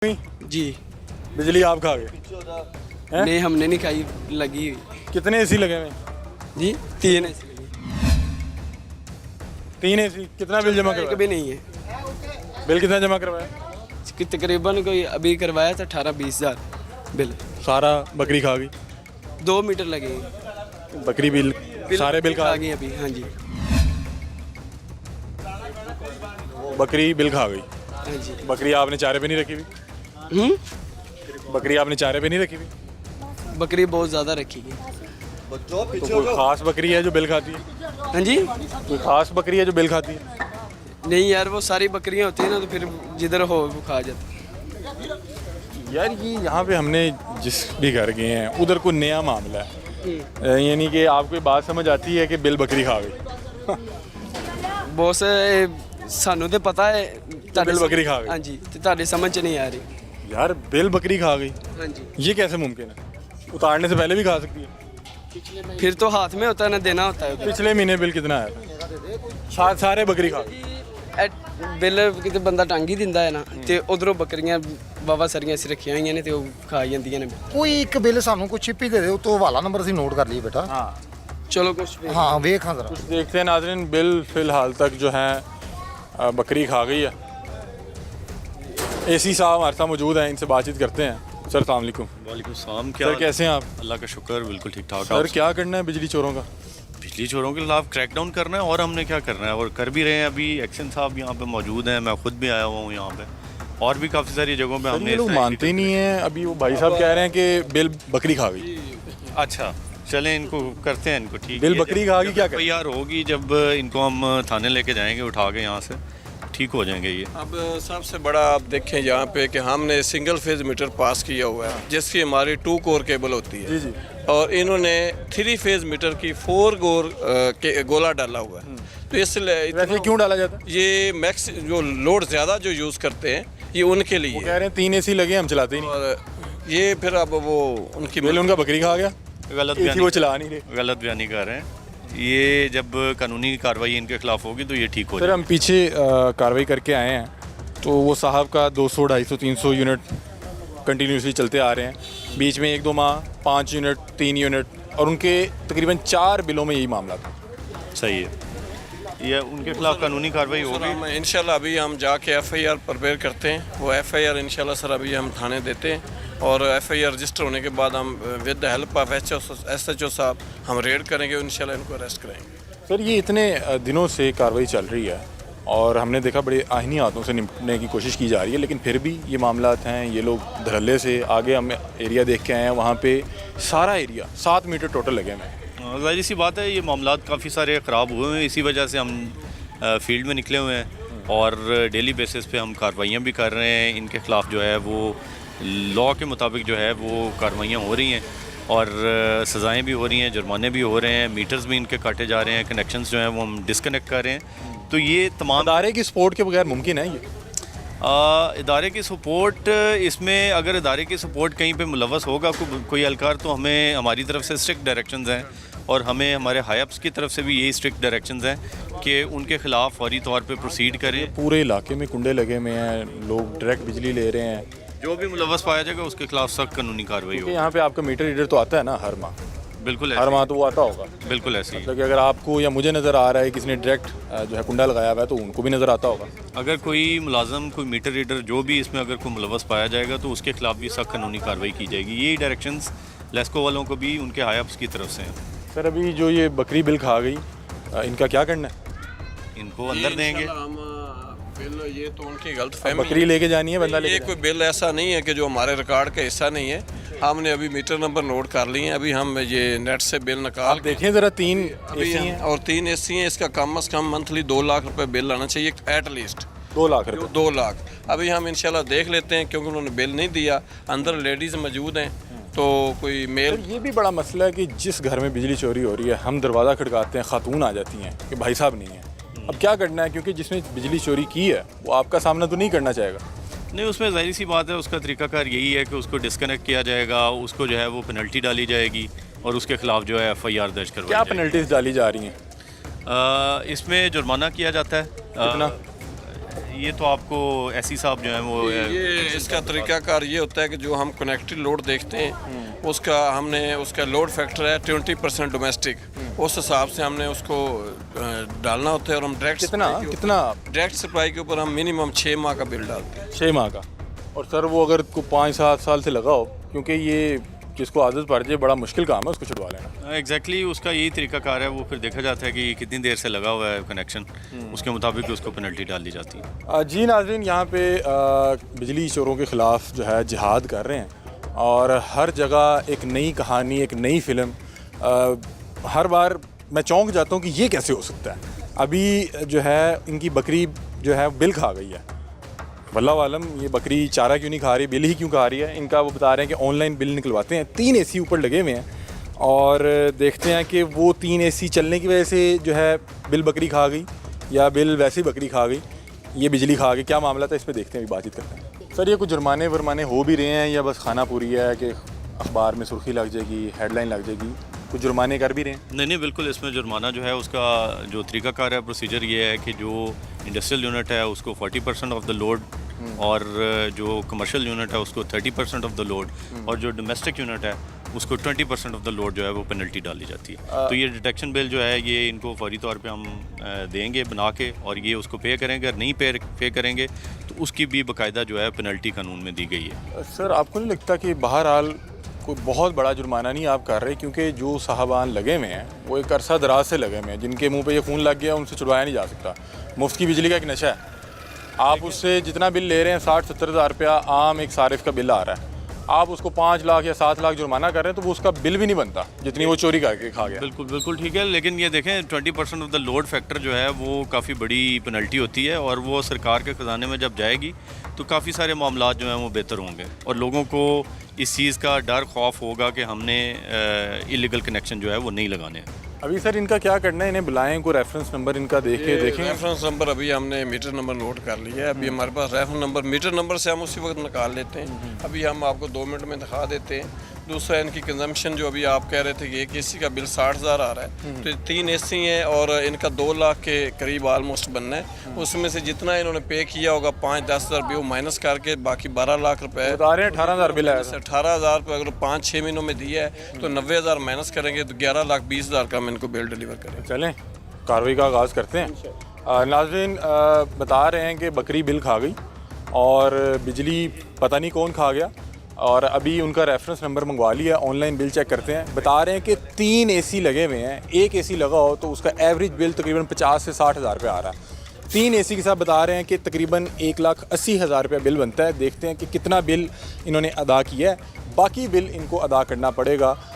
जी। बिजली आप खा गए? नहीं, हमने नहीं खाई, लगी हुई। कितने एसी लगे हुए? जी 3 3 एसी। कितना बिल जमा एक करवाया? भी नहीं है बिल कितना जमा करवाया? कि तकरीबन कोई अभी करवाया था 18-20 हज़ार बिल। सारा बकरी खा गई। 2 मीटर लगे बकरी बिल सारे बिल खा आ गई अभी। हाँ जी। बकरी बिल खा गई। हाँ जी। बकरी आपने चारे पे नहीं रखी हुई? बकरी आपने चारे पे नहीं रखी हुई? बकरी बहुत ज़्यादा रखी गई। तो कोई खास बकरी है जो बिल खाती है? हाँ जी। कोई खास बकरी है जो बिल खाती है? नहीं यार, वो सारी बकरियाँ होती हैं ना, तो फिर जिधर हो वो खा जाती। यार ये यहाँ पे हमने जिस भी घर गए हैं उधर कोई नया मामला है, यानी कि आपको ये बात समझ आती है कि बिल बकरी खा गई? बहुत से सानू तो पता है बिल बकरी खा गई। हाँ जी, तो ਤੁਹਾਡੇ समझ च नहीं आ रही। यार बिल बकरी खा गई, हाँ जी। ये कैसे मुमकिन है? उतारने से पहले भी खा सकती है। फिर तो हाथ में होता है ना, देना होता है। पिछले महीने बिल कितना आया था? सारे बकरी खा गई। ਬਿੱਲ ਕਿਤੇ ਬੰਦਾ ਟੰਗ ਹੀ ਦਿੰਦਾ ਹੈ ਨਾ, ਤੇ ਉਧਰੋਂ ਬੱਕਰੀਆਂ ਵਾਵਾ ਸਾਰੀਆਂ ਅਸੀਂ ਰੱਖੀਆਂ ਹੋਈਆਂ ਨੇ ਤੇ ਉਹ ਖਾ ਜਾਂਦੀਆਂ ਨੇ। ਕੋਈ ਇੱਕ ਬਿੱਲ ਸਾਨੂੰ ਕੋਈ ਚਿੱਪ ਹੀ ਦੇ ਦਿਓ, ਤੋਂ ਹਵਾਲਾ ਨੰਬਰ ਅਸੀਂ ਨੋਟ ਕਰ ਲਈਏ ਬੇਟਾ। हाँ ਚਲੋ ਕੁਛ हाँ वेख हाँ जरा। कुछ देखते हैं नाज़रीन। बिल फ़िलहाल तक जो है बकरी खा गई है। एसी साहब हमारे साथ मौजूद हैं, इनसे बातचीत करते हैं। सर अस्सलाम वालेकुम। वालेकुम सलाम। क्या सर कैसे हैं आप? अल्लाह का शुक्र, बिल्कुल ठीक ठाक। सर क्या करना है बिजली चोरों का? बिजली चोरों के खिलाफ क्रैकडाउन करना है, और हमने क्या करना है और कर भी रहे हैं। अभी एक्शन साहब यहाँ पे मौजूद हैं, मैं खुद भी आया हुआ हूँ यहाँ पे, और भी काफ़ी सारी जगहों पे सर हमने ये लोग मानते ही नहीं हैं। अभी वो भाई साहब कह रहे हैं कि बिल बकरी खा गई। अच्छा चलें, इनको करते हैं, इनको ठीक। बिल बकरी खा गई, क्या करें? यार होगी जब इनको हम थाने लेके जाएंगे उठा के, यहाँ से ठीक हो जाएंगे ये। अब सबसे बड़ा आप देखें यहाँ पे कि हमने सिंगल फेज मीटर पास किया हुआ है, जिसकी हमारी 2 कोर केबल होती है। जी। और इन्होंने 3 फेज मीटर की 4 कोर के गोला डाला हुआ है। तो इसलिए वैसे क्यों डाला जाता है? ये मैक्स जो लोड ज़्यादा जो यूज़ करते हैं ये उनके वो लिए। कह रहे हैं 3 एसी लगे, हम चलाते ही नहीं। और ये फिर अब वो उनकी बिल उनका बकरी खा गया, गलत एसी वो चला नहीं रहे। गलत बयानी कर रहे हैं। ये जब कानूनी कार्रवाई इनके खिलाफ होगी तो ये ठीक हो सर जाएगा। हम पीछे कार्रवाई करके आए हैं, तो वो साहब का 200, 250, 300 यूनिट कंटिन्यूसली चलते आ रहे हैं। बीच में 1-2 माह 5 यूनिट, 3 यूनिट, और उनके तकरीबन 4 बिलों में यही मामला था। सही है, ये उनके खिलाफ कानूनी कार्रवाई होगी। इंशाल्लाह अभी हम जाके FIR प्रिपेयर करते हैं। वो FIR इंशाल्लाह सर अभी हम थाने देते हैं, और FIR रजिस्टर होने के बाद हम with the help of SHO साहब हम रेड करेंगे, इंशाल्लाह इनको अरेस्ट करेंगे। सर ये इतने दिनों से कार्रवाई चल रही है और हमने देखा बड़े आहिनी हाथों से निपटने की कोशिश की जा रही है, लेकिन फिर भी ये मामला हैं। ये लोग धड़ल्ले से आगे, हम एरिया देख के आए हैं, वहाँ पे सारा एरिया 7 मीटर टोटल लगे हुए हैं। ज़ाहिर सी बात है, ये मामलात काफ़ी सारे ख़राब हुए हैं, इसी वजह से हम फील्ड में निकले हुए हैं और डेली बेसिस पे हम कार्रवाइयाँ भी कर रहे हैं। इनके ख़िलाफ़ जो है वो लॉ के मुताबिक जो है वो कार्रवाइयाँ हो रही हैं, और सज़ाएँ भी हो रही हैं, जुर्माने भी हो रहे हैं, मीटर्स भी इनके काटे जा रहे हैं, कनेक्शंस जो हैं वो हम डिस्कनेक्ट कर रहे हैं। तो ये तमाम इदारे की सपोर्ट के बगैर मुमकिन है ये? इदारे की सपोर्ट, इसमें अगर इदारे की सपोर्ट कहीं पे मुलव्वस होगा कोई एहलकार, तो हमें हमारी तरफ से स्ट्रिक्ट डायरेक्शंस हैं, और हमें हमारे हाई-अप्स की तरफ से भी यही स्ट्रिक्ट डायरेक्शंस हैं कि उनके ख़िलाफ़ फौरी तौर पे प्रोसीड करें। पूरे इलाके में कुंडे लगे हुए हैं, लोग डायरेक्ट बिजली ले रहे हैं। जो भी मुलव्वस पाया जाएगा उसके खिलाफ सख्त कानूनी कार्रवाई क्योंकि होगी। यहाँ पे आपका मीटर रीडर तो आता है ना हर माह? बिल्कुल हर ऐसे माह तो वो आता होगा। बिल्कुल ऐसे ही। मतलब कि अगर आपको या मुझे नज़र आ रहा है किसी ने डायरेक्ट जो है कुंडा लगाया हुआ है, तो उनको भी नज़र आता होगा। अगर कोई मुलाजम, कोई मीटर रीडर जो भी इसमें अगर कोई मुलव्वस पाया जाएगा तो उसके खिलाफ भी सख्त कानूनी कार्रवाई की जाएगी। यही डायरेक्शंस लेस्को वालों को भी उनके हाई-अप्स की तरफ से हैं। सर अभी जो ये बकरी बिल खा गई, इनका क्या करना है? इनको अंदर देंगे। हम बिल, ये तो उनकी गलत फहमी बकरी लेके जानी है, बंदा ये लेके कोई बिल ऐसा नहीं है कि जो हमारे रिकॉर्ड का हिस्सा नहीं है। हमने अभी मीटर नंबर नोट कर लिए हैं। अभी हम ये नेट से बिल निकाल आप देखें ज़रा 3 अभी एसी हैं, और 3 AC हैं। इसका कम से कम मंथली 2 लाख रुपए बिल आना चाहिए एट लीस्ट। 2 लाख रुपए। 2 लाख अभी हम इंशाल्लाह देख लेते हैं, क्योंकि उन्होंने बिल नहीं दिया। अंदर लेडीज़ मौजूद हैं, तो कोई मेल। ये भी बड़ा मसला है कि जिस घर में बिजली चोरी हो रही है, हम दरवाज़ा खड़काते हैं, खातून आ जाती हैं कि भाई साहब नहीं है। अब क्या करना है, क्योंकि जिसने बिजली चोरी की है वो आपका सामना तो नहीं करना चाहेगा। नहीं, उसमें ज़ाहिर सी बात है, उसका तरीकाकार यही है कि उसको डिस्कनेक्ट किया जाएगा, उसको जो है वो पेनल्टी डाली जाएगी, और उसके खिलाफ जो है FIR दर्ज करवाई क्या जाएगी। पेनल्टीज डाली जा रही हैं? इसमें जुर्माना किया जाता है। कितना? ये तो आपको एसी साहब जो है वो ये इसका तरीकाकार ये होता है कि जो हम कनेक्टेड लोड देखते हैं उसका हमने उसका लोड फैक्टर है 20% डोमेस्टिक, उस हिसाब से हमने उसको डालना होता है और हम कितना डायरेक्ट सप्लाई के ऊपर हम मिनिमम 6 माह का बिल डालते हैं। 6 माह का। और सर वो अगर को 5-7 साल से लगा हो, क्योंकि ये जिसको आदत पड़ जाए बड़ा मुश्किल काम है उसको छुड़वा लेना। एग्जैक्टली उसका यही तरीकाकार है, वो फिर देखा जाता है कि कितनी देर से लगा हुआ है कनेक्शन, उसके मुताबिक उसको पेनल्टी डाल दी जाती है। जी नाज़रीन, यहाँ पे बिजली चोरों के ख़िलाफ़ जो है जिहाद कर रहे हैं और हर जगह एक नई कहानी, एक नई फ़िल्म। हर बार मैं चौंक जाता हूँ कि ये कैसे हो सकता है। अभी जो है इनकी बकरी जो है बिल खा गई है, वल्लाह वालम ये बकरी चारा क्यों नहीं खा रही, बिल ही क्यों खा रही है। इनका वो बता रहे हैं कि ऑनलाइन बिल निकलवाते हैं, 3 एसी ऊपर लगे हुए हैं और देखते हैं कि वो 3 एसी चलने की वजह से जो है बिल बकरी खा गई या बिल वैसे ही बकरी खा गई, ये बिजली खा गई, क्या मामला था इस पर देखते हैं, बातचीत करते हैं। सर ये कुछ जुर्माने वरमाने हो भी रहे हैं या बस खाना पूरी है कि अखबार में सुर्खी लग जाएगी, हेडलाइन लग जाएगी, कुछ जुर्माने कर भी रहे हैं? नहीं बिल्कुल, इसमें जुर्माना जो है उसका जो तरीकाकार है, प्रोसीजर ये है कि जो इंडस्ट्रियल यूनिट है उसको 40% ऑफ द लोड और जो कमर्शियल यूनिट है उसको 30% ऑफ द लोड और जो डोमेस्टिक यूनिट है उसको 20% ऑफ द लोड जो है वो पेनल्टी डाली जाती है। तो ये डिटेक्शन बिल जो है ये इनको फौरी तौर पे हम देंगे बना के और ये उसको पे करेंगे, अगर नहीं पे करेंगे तो उसकी भी बाकायदा जो है पेनल्टी कानून में दी गई है। सर आपको नहीं लगता कि बहरहाल कोई बहुत बड़ा जुर्माना नहीं आप कर रहे, क्योंकि जो साहबान लगे हुए हैं वो एक अरसा दराज से लगे हुए हैं, जिनके मुंह पे ये खून लग गया उनसे छुड़वाया नहीं जा सकता। मुफ्त की बिजली का एक नशा है, आप उससे जितना बिल ले रहे हैं 60-70 हज़ार रुपया आम एक सारिफ का बिल आ रहा है, आप उसको 5 लाख या 7 लाख जुर्माना कर रहे हैं तो वो उसका बिल भी नहीं बनता जितनी वो चोरी करके खा गया। बिल्कुल ठीक है, लेकिन ये देखें 20% ऑफ द लोड फैक्टर जो है वो काफ़ी बड़ी पेनल्टी होती है और वो सरकार के ख़जाने में जब जाएगी तो काफ़ी सारे मामला जो हैं वो बेहतर होंगे और लोगों को इस चीज़ का डर खौफ होगा कि हमने इलीगल कनेक्शन जो है वो नहीं लगाने हैं। अभी सर इनका क्या करना है, इन्हें बुलाएं, कोई रेफरेंस नंबर इनका देखें। रेफरेंस नंबर अभी हमने मीटर नंबर नोट कर लिया है, अभी हमारे पास रेफरेंस नंबर मीटर नंबर से हम उसी वक्त निकाल लेते हैं। अभी हम आपको 2 मिनट में दिखा देते हैं। दूसरा इनकी कंजम्पशन जो अभी आप कह रहे थे कि एक एसी का बिल 60,000 आ रहा है, तो 3 एसी हैं और इनका 2 लाख के करीब आलमोस्ट बनना है। उसमें से जितना इन्होंने पे किया होगा 5-10 हज़ार भी वो माइनस करके बाकी 12 लाख रुपए बता रहे हैं 18,000 बिल है। 18,000 रुपये अगर 5-6 महीनों में दिया है तो 90,000 माइनस करेंगे तो 11,20,000 का हम इनको बिल डिलीवर करेंगे। चलें कार्रवाई का आगाज़ करते हैं। नाज़रीन बता रहे हैं कि बकरी बिल खा गई और बिजली पता नहीं कौन खा गया और अभी उनका रेफरेंस नंबर मंगवा लिया, ऑनलाइन बिल चेक करते हैं। बता रहे हैं कि 3 एसी लगे हुए हैं, एक एसी लगा हो तो उसका एवरेज बिल तकरीबन 50 से 60 हज़ार रुपये आ रहा है। 3 एसी के साथ बता रहे हैं कि तकरीबन 1,80,000 रुपये बिल बनता है। देखते हैं कि कितना बिल इन्होंने अदा किया है, बाकी बिल इनको अदा करना पड़ेगा